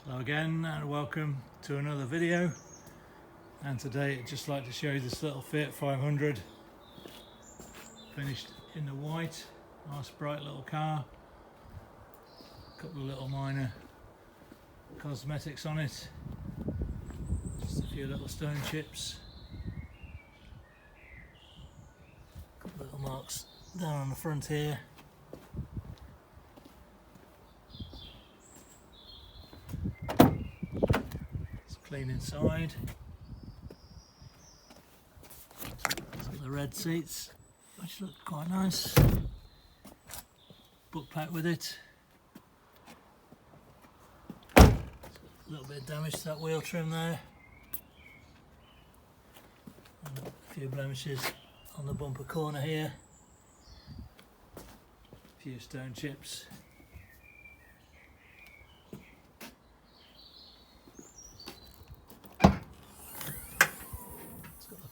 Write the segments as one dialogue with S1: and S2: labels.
S1: Hello again and welcome to another video, and today I'd just like to show you this little Fiat 500 finished in the white. Nice bright little car, a couple of little minor cosmetics on it, just a few little stone chips, a couple of little marks down on the front here. Clean inside. It's got the red seats, which look quite nice. Book pack with it. A little bit of damage to that wheel trim there. And a few blemishes on the bumper corner here. A few stone chips.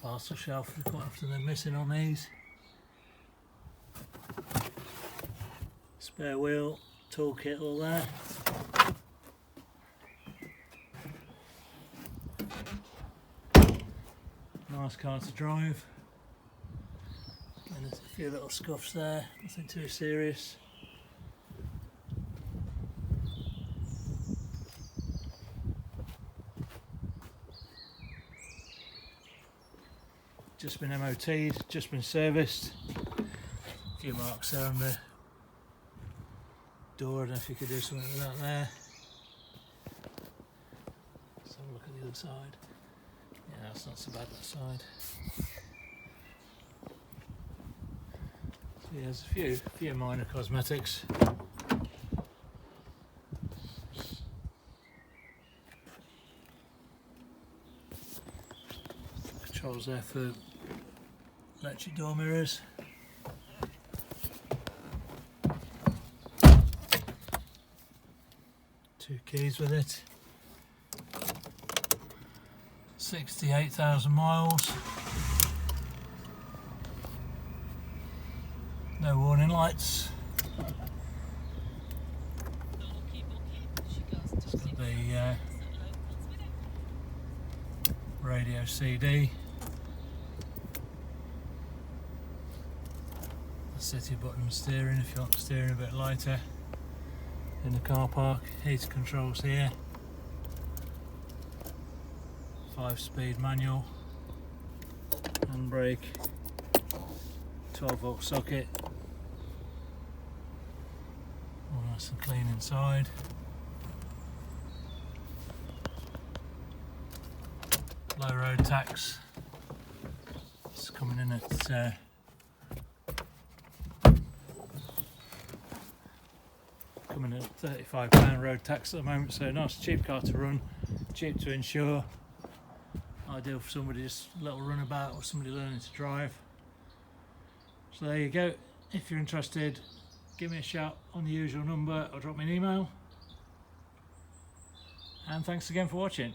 S1: Parcel shelf, quite often they're missing on these. Spare wheel, toolkit all there. Nice car to drive. And there's a few little scuffs there, nothing too serious. Just been MOT'd, just been serviced. A few marks there on the door. I don't know if you could do something with that there. Let's have a look at the other side. Yeah, that's not so bad, that side. So yeah, there's a few minor cosmetics. Controls there for electric door mirrors. Two keys with it. 68,000 miles. No warning lights. It's got the radio CD. City button steering if you want steering a bit lighter in the car park. Heater controls here. 5-speed manual. Handbrake. 12-volt socket. All nice and clean inside. Low road tax. It's coming in at coming at £35 road tax at the moment, so nice cheap car to run, cheap to insure, ideal for somebody just a little runabout or somebody learning to drive. So there you go. If you're interested, give me a shout on the usual number or drop me an email, and thanks again for watching.